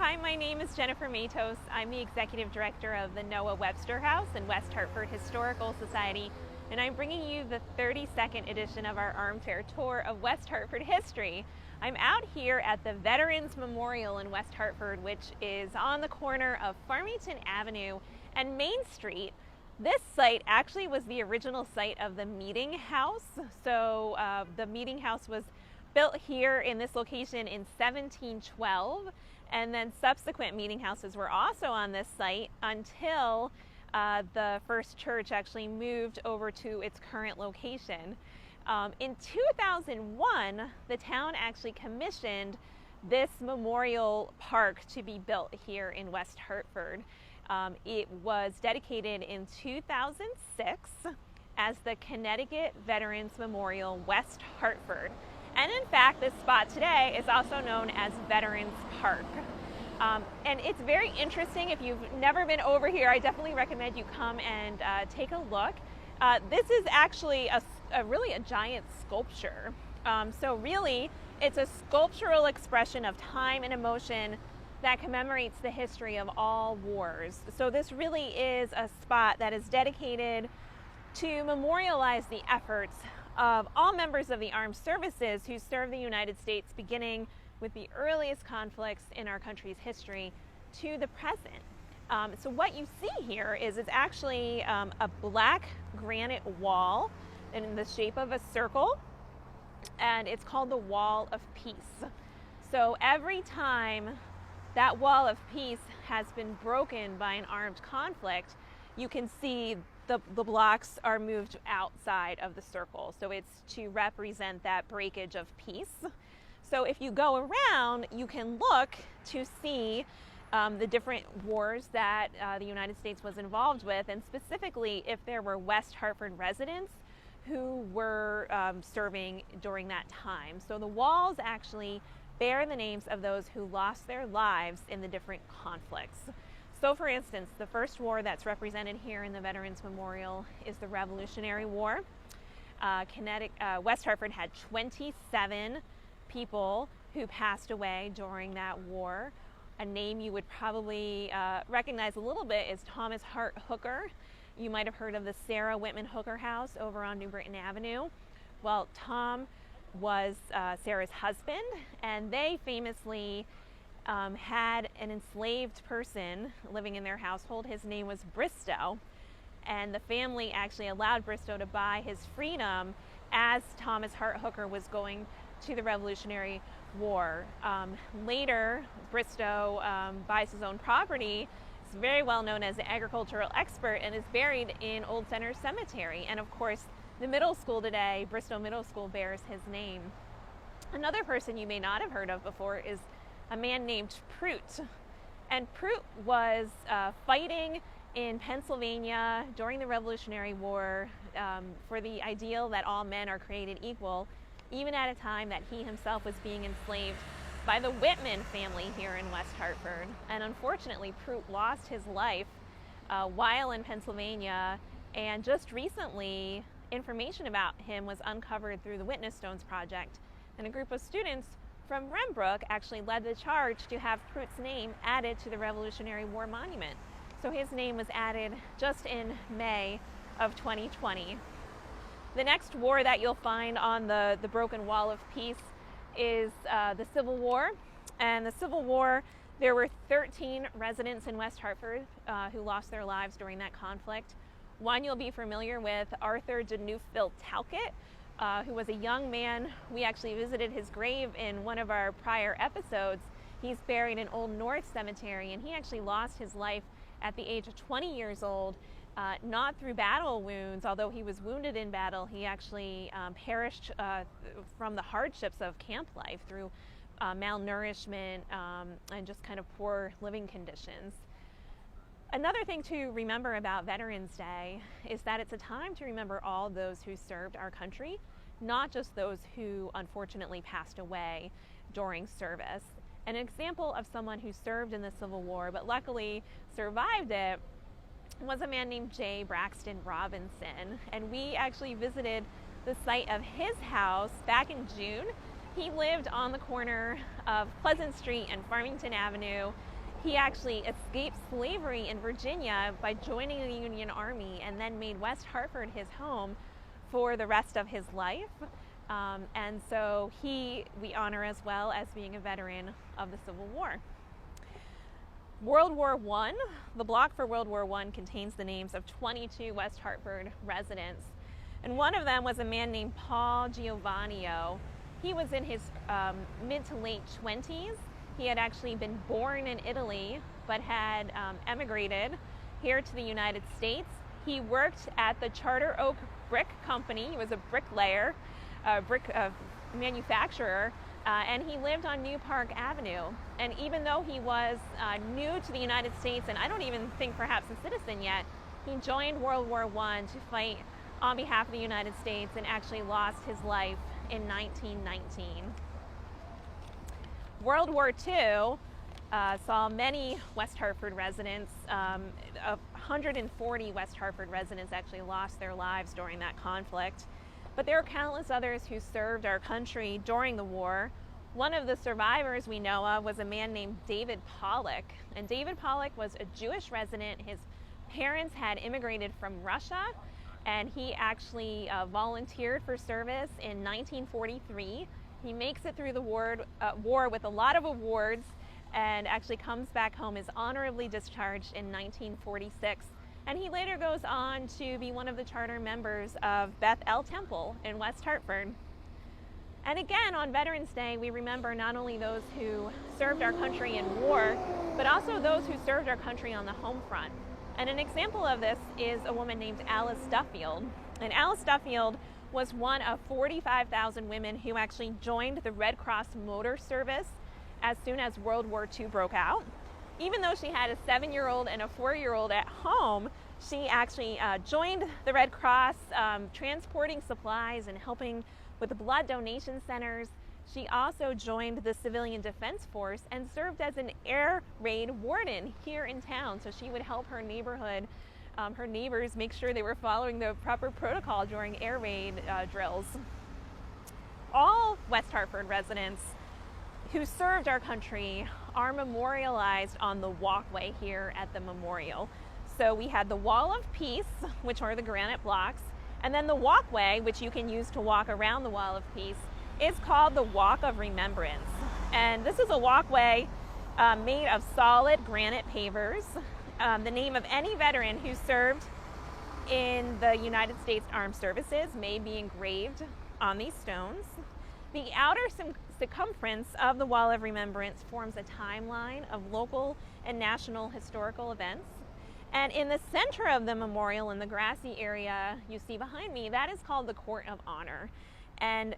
Hi, my name is Jennifer Matos. I'm the Executive Director of the Noah Webster House and West Hartford Historical Society, and I'm bringing you the 32nd edition of our Armchair tour of West Hartford history. I'm out here at the Veterans Memorial in West Hartford, which is on the corner of Farmington Avenue and Main Street. This site actually was the original site of the meeting house. So the meeting house was built here in this location in 1712, and then subsequent meeting houses were also on this site until the first church actually moved over to its current location. In 2001, the town actually commissioned this memorial park to be built here in West Hartford. It was dedicated in 2006 as the Connecticut Veterans Memorial West Hartford. And in fact, this spot today is also known as Veterans Park. And it's very interesting. If you've never been over here, I definitely recommend you come and take a look. This is actually really a giant sculpture. So really, it's a sculptural expression of time and emotion that commemorates the history of all wars. So this really is a spot that is dedicated to memorialize the efforts of all members of the armed services who served the United States, beginning with the earliest conflicts in our country's history to the present. So what you see here is it's actually a black granite wall in the shape of a circle, and it's called the Wall of Peace. So every time that wall of peace has been broken by an armed conflict, you can see the blocks are moved outside of the circle. So it's to represent that breakage of peace. So if you go around, you can look to see the different wars that the United States was involved with, and specifically if there were West Hartford residents who were serving during that time. So the walls actually bear the names of those who lost their lives in the different conflicts. So for instance, the first war that's represented here in the Veterans Memorial is the Revolutionary War. West Hartford had 27 people who passed away during that war. A name you would probably recognize a little bit is Thomas Hart Hooker. You might have heard of the Sarah Whitman Hooker House over on New Britain Avenue. Well, Tom was Sarah's husband, and they famously had an enslaved person living in their household. His name was Bristow, and the family actually allowed Bristow to buy his freedom as Thomas Hart Hooker was going to the Revolutionary War. Later, Bristow buys his own property. He's very well known as an agricultural expert and is buried in Old Center Cemetery. And of course, the middle school today, Bristow Middle School, bears his name. Another person you may not have heard of before is a man named Prout. And Prout was fighting in Pennsylvania during the Revolutionary War for the ideal that all men are created equal, even at a time that he himself was being enslaved by the Whitman family here in West Hartford. And unfortunately, Prout lost his life while in Pennsylvania, and just recently, information about him was uncovered through the Witness Stones Project, and a group of students from Rembrook actually led the charge to have Prout's name added to the Revolutionary War Monument. So his name was added just in May of 2020. The next war that you'll find on the broken Wall of Peace is the Civil War. And the Civil War, there were 13 residents in West Hartford who lost their lives during that conflict. One you'll be familiar with, Arthur de Neufville Talcott, who was a young man. We actually visited his grave in one of our prior episodes. He's buried in Old North Cemetery, and he actually lost his life at the age of 20 years old, not through battle wounds. Although he was wounded in battle, he actually perished from the hardships of camp life through malnourishment and just kind of poor living conditions. Another thing to remember about Veterans Day is that it's a time to remember all those who served our country, not just those who unfortunately passed away during service. An example of someone who served in the Civil War but luckily survived it was a man named J. Braxton Robinson, and we actually visited the site of his house back in June. He lived on the corner of Pleasant Street and Farmington Avenue, He actually escaped slavery in Virginia by joining the Union Army and then made West Hartford his home for the rest of his life. And so we honor as well as being a veteran of the Civil War. World War I, the block for World War I contains the names of 22 West Hartford residents. And one of them was a man named Paul Giovanni. He was in his mid to late 20s. He had actually been born in Italy, but had emigrated here to the United States. He worked at the Charter Oak Brick Company. He was a bricklayer, brick manufacturer, and he lived on New Park Avenue. And even though he was new to the United States, and I don't even think perhaps a citizen yet, he joined World War I to fight on behalf of the United States and actually lost his life in 1919. World War II saw many West Hartford residents. 140 West Hartford residents actually lost their lives during that conflict. But there are countless others who served our country during the war. One of the survivors we know of was a man named David Pollock. And David Pollock was a Jewish resident. His parents had immigrated from Russia, and he actually volunteered for service in 1943. He makes it through the war with a lot of awards and actually comes back home, is honorably discharged in 1946. And he later goes on to be one of the charter members of Beth El Temple in West Hartford. And again, on Veterans Day, we remember not only those who served our country in war, but also those who served our country on the home front. And an example of this is a woman named Alice Duffield. And Alice Duffield was one of 45,000 women who actually joined the Red Cross Motor Service as soon as World War II broke out. Even though she had a 7-year-old and a 4-year-old at home, she actually joined the Red Cross, transporting supplies and helping with the blood donation centers. She also joined the Civilian Defense Force and served as an air raid warden here in town. So she would help her neighborhood, her neighbors, make sure they were following the proper protocol during air raid drills. All West Hartford residents who served our country are memorialized on the walkway here at the memorial. So we had the Wall of Peace, which are the granite blocks, and then the walkway, which you can use to walk around the Wall of Peace, is called the Walk of Remembrance. And this is a walkway made of solid granite pavers. The name of any veteran who served in the United States Armed Services may be engraved on these stones. The outer circumference of the Wall of Remembrance forms a timeline of local and national historical events. And in the center of the memorial, in the grassy area you see behind me, that is called the Court of Honor. And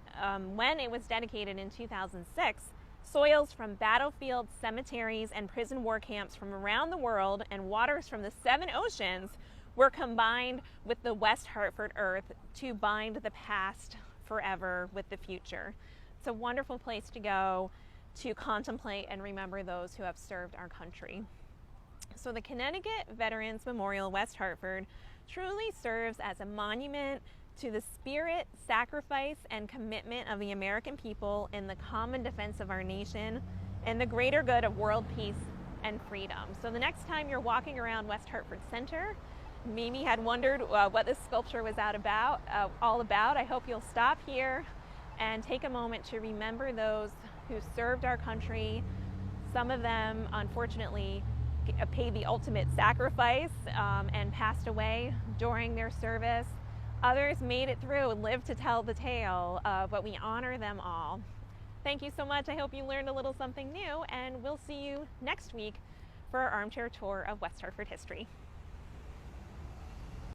when it was dedicated in 2006, soils from battlefields, cemeteries, and prison war camps from around the world and waters from the 7 oceans were combined with the West Hartford earth to bind the past forever with the future. It's a wonderful place to go to contemplate and remember those who have served our country. So the Connecticut Veterans Memorial West Hartford truly serves as a monument to the spirit, sacrifice, and commitment of the American people in the common defense of our nation and the greater good of world peace and freedom. So the next time you're walking around West Hartford Center, maybe had wondered what this sculpture was all about, I hope you'll stop here and take a moment to remember those who served our country. Some of them, unfortunately, paid the ultimate sacrifice and passed away during their service. Others made it through and lived to tell the tale, but we honor them all. Thank you so much. I hope you learned a little something new, and we'll see you next week for our armchair tour of West Hartford history.